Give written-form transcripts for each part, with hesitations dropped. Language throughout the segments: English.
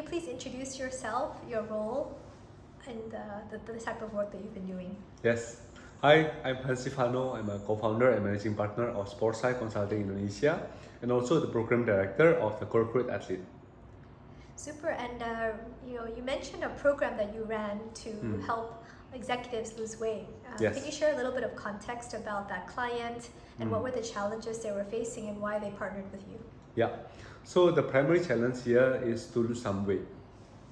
please introduce yourself, your role, and the type of work that you've been doing? Yes. Hi, I'm Hans Sivano. I'm a co-founder and managing partner of Sport Psych Consulting Indonesia, and also the program director of the Corporate Athlete. Super. And you mentioned a program that you ran to help executives lose weight. Yes. Can you share a little bit of context about that client and what were the challenges they were facing and why they partnered with you? Yeah. So the primary challenge here is to lose some weight.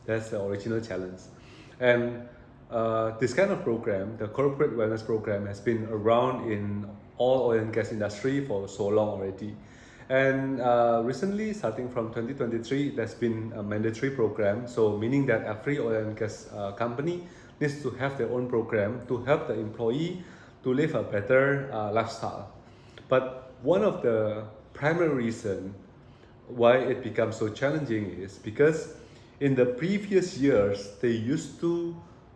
That's the original challenge. And this kind of program, the corporate wellness program, has been around in all oil and gas industry for so long already. And recently, starting from 2023, there's been a mandatory program. So meaning that every oil and gas company needs to have their own program to help the employee to live a better lifestyle. But one of the primary reasons why it becomes so challenging is because in the previous years, they used to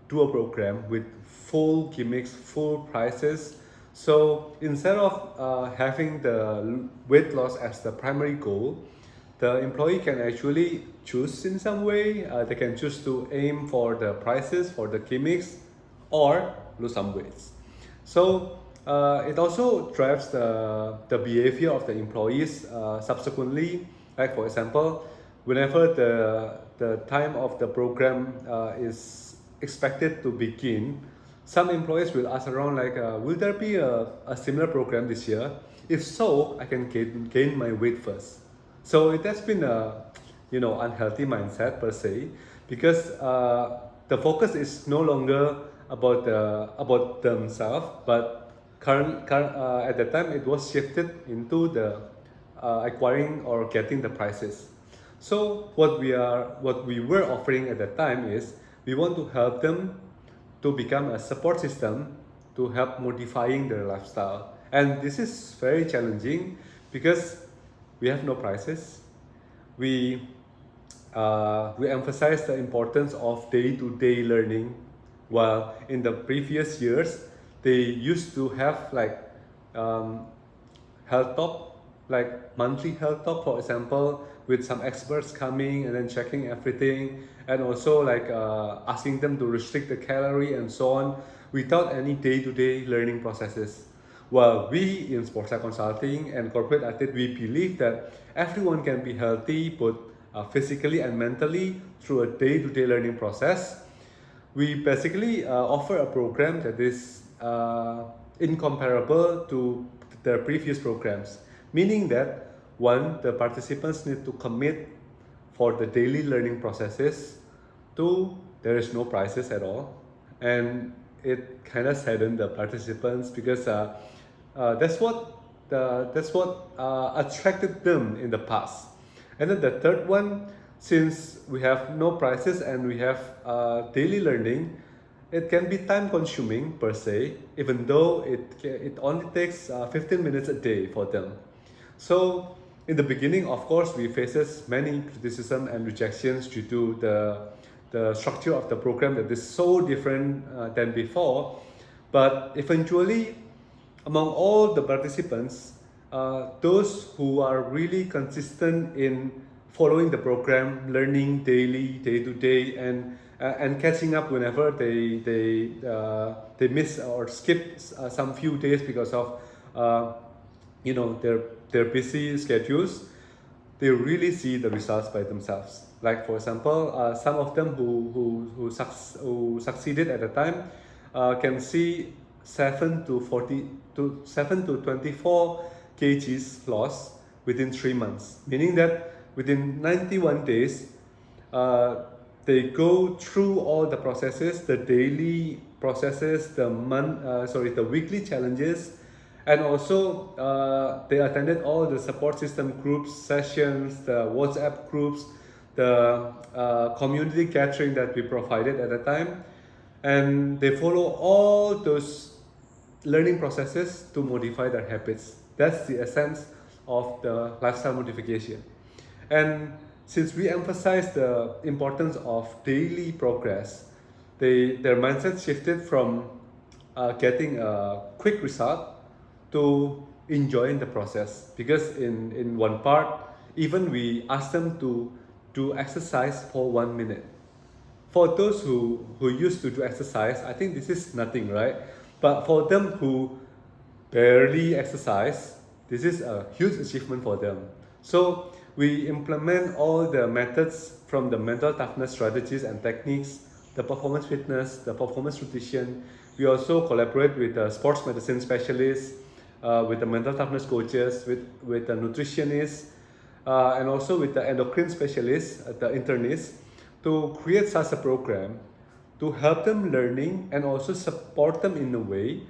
do a program with full gimmicks, full prices. So instead of having the weight loss as the primary goal, the employee can actually choose in some way. They can choose to aim for the prices, for the gimmicks, or lose some weights. So it also drives the behavior of the employees subsequently. Like for example, whenever the time of the program is expected to begin, some employees will ask around like, will there be a similar program this year? If so, I can gain my weight first. So it has been a unhealthy mindset per se, because the focus is no longer about themselves, but at the time it was shifted into the acquiring or getting the prices. So what we were offering at that time is we want to help them to become a support system to help modifying their lifestyle. And this is very challenging because we have no prices. We emphasize the importance of day-to-day learning, while in the previous years they used to have like health talk, like monthly health talk, for example, with some experts coming and then checking everything, and also like asking them to restrict the calorie and so on, without any day-to-day learning processes. Well, we in Sport Psych Consulting and Corporate Athlete, we believe that everyone can be healthy both physically and mentally through a day-to-day learning process. We basically offer a program that is incomparable to the previous programs, meaning that one, the participants need to commit for the daily learning processes. Two, there is no prizes at all, and it kind of saddened the participants because that's what attracted them in the past. And then the third one, since we have no prizes and we have daily learning, it can be time consuming per se, even though it only takes 15 minutes a day for them. So in the beginning, of course, we faces many criticism and rejections due to the structure of the program that is so different than before. But eventually, among all the participants, those who are really consistent in following the program, learning daily, day to day, and catching up whenever they miss or skip some few days because of their busy schedules, they really see the results by themselves. Like for example, some of them who succeeded at the time can see 7 to 24 kgs loss within 3 months, meaning that within 91 days they go through all the processes, the daily processes, the weekly challenges, and also they attended all the support system groups, sessions, the WhatsApp groups, the community gathering that we provided at the time, and they follow all those learning processes to modify their habits. That's the essence of the lifestyle modification. And since we emphasize the importance of daily progress, their mindset shifted from getting a quick result to enjoying the process. Because in one part, even we ask them to do exercise for 1 minute. For those who used to do exercise, I think this is nothing, right? But for them who barely exercise, this is a huge achievement for them. So we implement all the methods from the mental toughness strategies and techniques, the performance fitness, the performance nutrition. We also collaborate with the sports medicine specialists, with the mental toughness coaches, with the nutritionists, and also with the endocrine specialists, the internists, to create such a program to help them learning and also support them in a way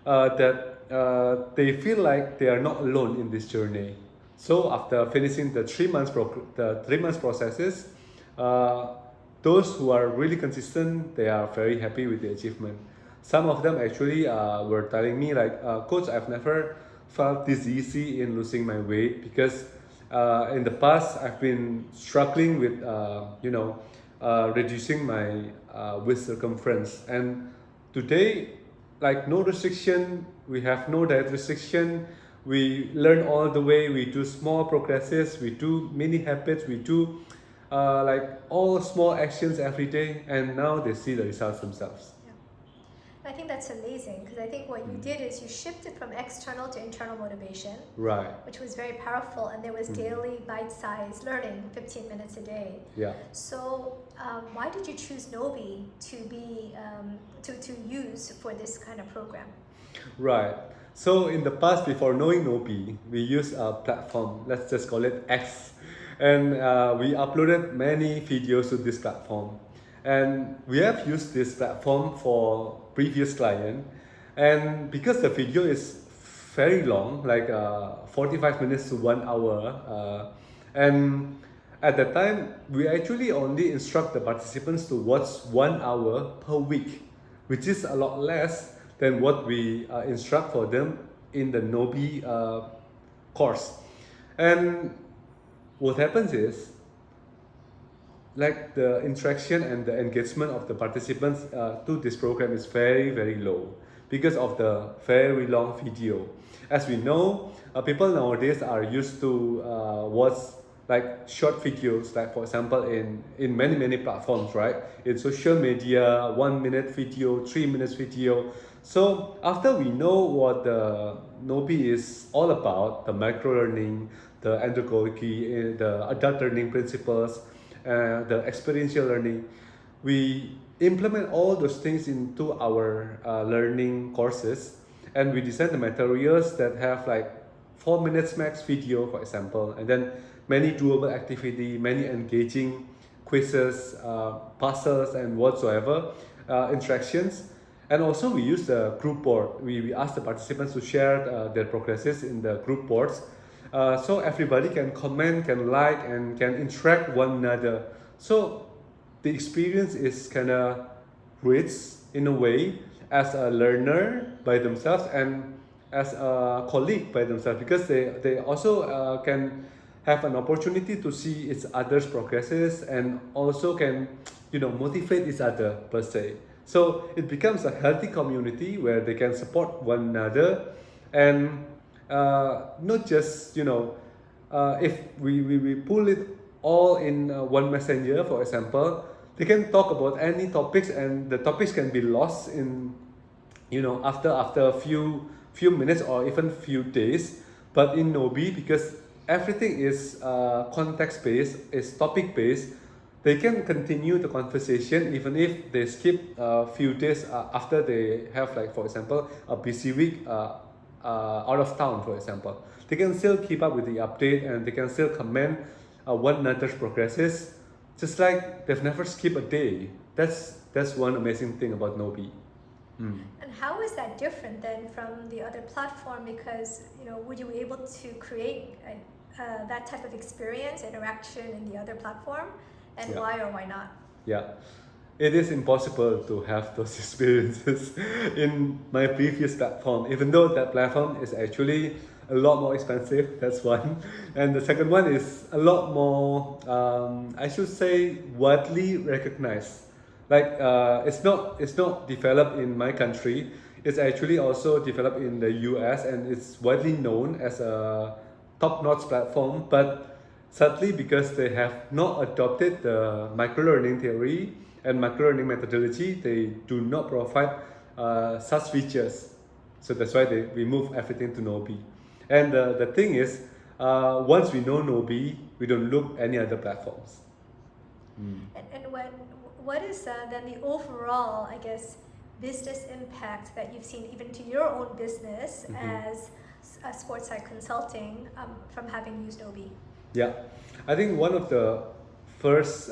that they feel like they are not alone in this journey. So after finishing the 3 months processes, those who are really consistent, they are very happy with the achievement. Some of them actually were telling me like, Coach, I've never felt this easy in losing my weight because in the past I've been struggling with reducing my waist circumference, and today, like, no restriction, we have no diet restriction, we learn all the way, we do small progresses, we do mini habits, we do like all small actions every day, and now they see the results themselves. I think that's amazing because I think what you did is you shifted from external to internal motivation, Right. which was very powerful, and there was daily bite-sized learning, 15 minutes a day. Yeah. So why did you choose Gnowbe to be to use for this kind of program? Right. So in the past, before knowing Gnowbe, we used a platform, let's just call it X, and we uploaded many videos to this platform. And we have used this platform for previous client, and because the video is very long, like 45 minutes to 1 hour, and at that time we actually only instruct the participants to watch 1 hour per week, which is a lot less than what we instruct for them in the Gnowbe course. And what happens is, like, the interaction and the engagement of the participants to this program is very, very low because of the very long video. As we know, people nowadays are used to watch like short videos, like for example in many platforms, right? In social media, 1 minute video, 3 minutes video. So after we know what the Gnowbe is all about, the micro learning, the andragogy, the adult learning principles, the experiential learning, we implement all those things into our learning courses, and we design the materials that have like 4 minutes max video, for example, and then many doable activity, many engaging quizzes, puzzles, and whatsoever interactions. And also we use the group board. We ask the participants to share their progresses in the group boards, so everybody can comment, can like, and can interact one another. So the experience is kind of rich in a way, as a learner by themselves and as a colleague by themselves, because they also can have an opportunity to see each other's progresses and also can motivate each other per se. So it becomes a healthy community where they can support one another, and not just if we pull it all in one messenger, for example, they can talk about any topics, and the topics can be lost in after a few minutes or even few days. But in Gnowbe, because everything is context based, is topic based, they can continue the conversation even if they skip a few days after they have, like, for example, a busy week out of town, for example. They can still keep up with the update, and they can still comment one another's progresses, just like they've never skipped a day. That's one amazing thing about Gnowbe. And how is that different then from the other platform? Because would you be able to create that type of experience, interaction in the other platform, and Yeah. why or why not? Yeah, it is impossible to have those experiences in my previous platform, even though that platform is actually a lot more expensive. That's one. And the second one is a lot more, I should say, widely recognized. Like, it's not developed in my country. It's actually also developed in the US, and it's widely known as a top-notch platform. But Sadly, because they have not adopted the microlearning theory and microlearning methodology, they do not provide such features. So that's why we move everything to Gnowbe. And the thing is, once we know Gnowbe, we don't look any other platforms. And what is then the overall, I guess, business impact that you've seen even to your own business as Sport Psych Consulting from having used Gnowbe? Yeah, I think one of the first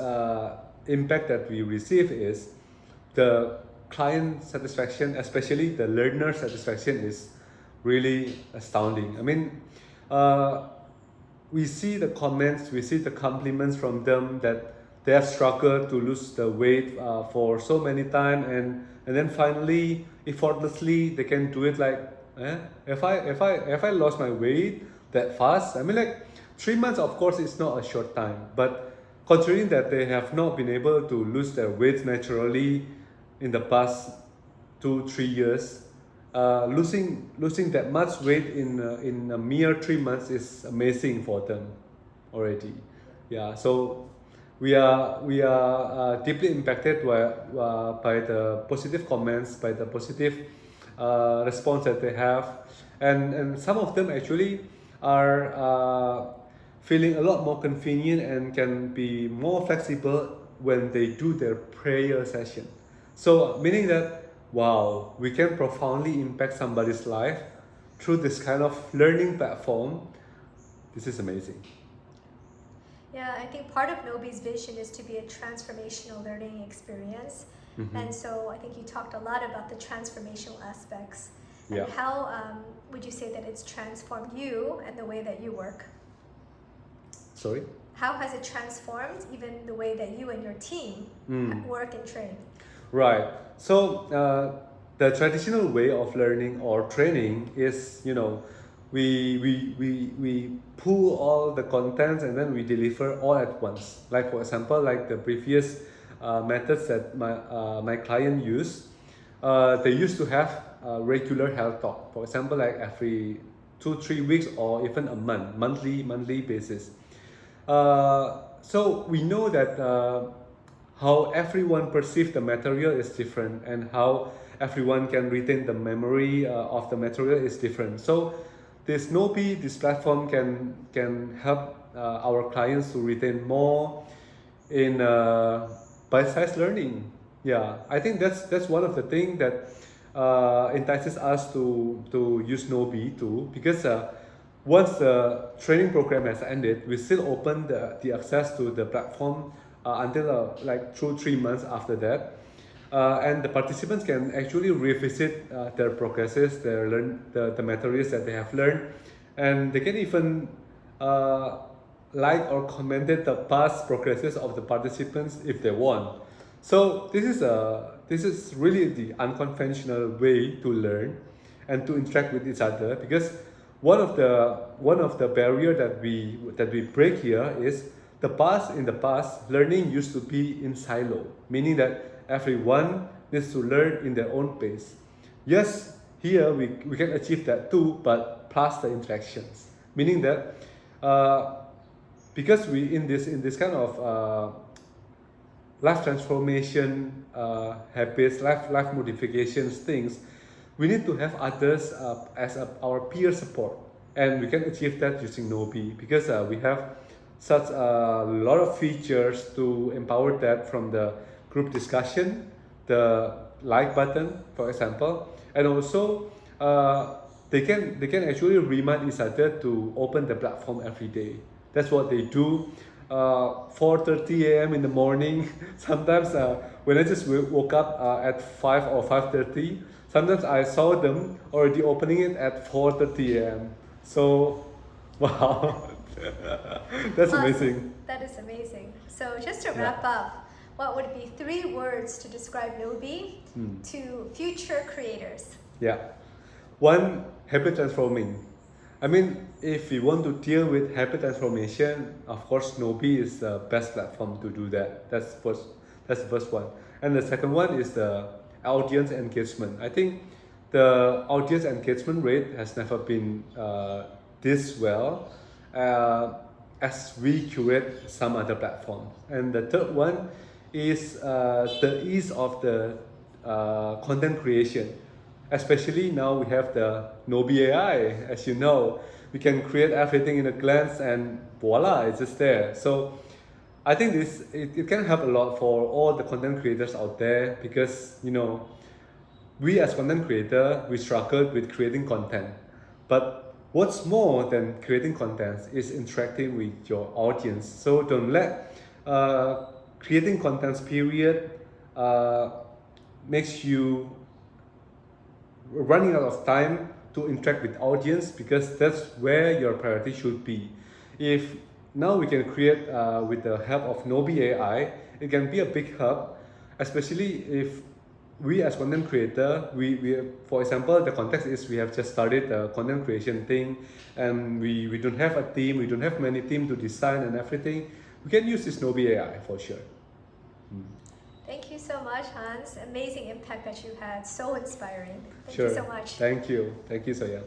impact that we receive is the client satisfaction, especially the learner satisfaction, is really astounding. I mean, we see the comments, we see the compliments from them that they have struggled to lose the weight for so many time, and then finally, effortlessly, they can do it like, if I lost my weight that fast, I mean, like 3 months, of course, is not a short time, but considering that they have not been able to lose their weight naturally in the past 2-3 years, losing that much weight in a mere 3 months is amazing for them already. Yeah, so we are deeply impacted by the positive comments, by the positive response that they have, and some of them actually are feeling a lot more convenient and can be more flexible when they do their prayer session. So meaning that, wow, we can profoundly impact somebody's life through this kind of learning platform. This is amazing. Yeah, I think part of Gnowbe's vision is to be a transformational learning experience. And so I think you talked a lot about the transformational aspects. And how would you say that it's transformed you and the way that you work? Sorry? How has it transformed even the way that you and your team work and train? Right. So the traditional way of learning or training is, we pull all the contents and then we deliver all at once. Like for example, like the previous methods that my client used, they used to have regular health talk. For example, like every 2-3 weeks or even a monthly basis. So we know that how everyone perceives the material is different, and how everyone can retain the memory of the material is different. So this Gnowbe, this platform can help our clients to retain more in bite-sized learning. Yeah, I think that's one of the things that entices us to use Gnowbe too, because once the training program has ended, we still open the access to the platform until like 2-3 months after that. And the participants can actually revisit their progresses, the materials that they have learned, and they can even like or commented the past progresses of the participants if they want. So this is really the unconventional way to learn and to interact with each other, because one of the barrier that we break here is in the past learning used to be in silo, meaning that everyone needs to learn in their own pace. Yes, here we can achieve that too, but plus the interactions, meaning that because we in this kind of life transformation habits, life modifications things, we need to have others as our peer support, and we can achieve that using Gnowbe, because we have such a lot of features to empower that, from the group discussion, the like button, for example, and also they can actually remind each other to open the platform every day. That's what they do. 4:30 a.m. in the morning. Sometimes when I just woke up at 5 or 5:30, sometimes I saw them already opening it at 4:30 a.m. So, wow, that's amazing. That is amazing. So just to wrap up, what would be 3 words to describe Gnowbe to future creators? Yeah. 1, habit transforming. I mean, if we want to deal with habit transformation, of course, Gnowbe is the best platform to do that. That's the first one. And the second one is the audience engagement. I think the audience engagement rate has never been this well. as we curate some other platforms. And the third one is the ease of the content creation. Especially now we have the Gnowbe AI, as you know. We can create everything in a glance and voila, it's just there. So I think it can help a lot for all the content creators out there, because we as content creator, we struggle with creating content. But what's more than creating content is interacting with your audience. So don't let creating content period makes you running out of time to interact with audience, because that's where your priority should be. If now we can create with the help of Gnowbe AI, it can be a big help, especially if we as content creator, we for example, the context is we have just started the content creation thing, and we don't have a team, we don't have many team to design and everything. We can use this Gnowbe AI for sure. Thank you so much, Hans. Amazing impact that you had. So inspiring. Thank Sure. you so much. Thank you, Soya.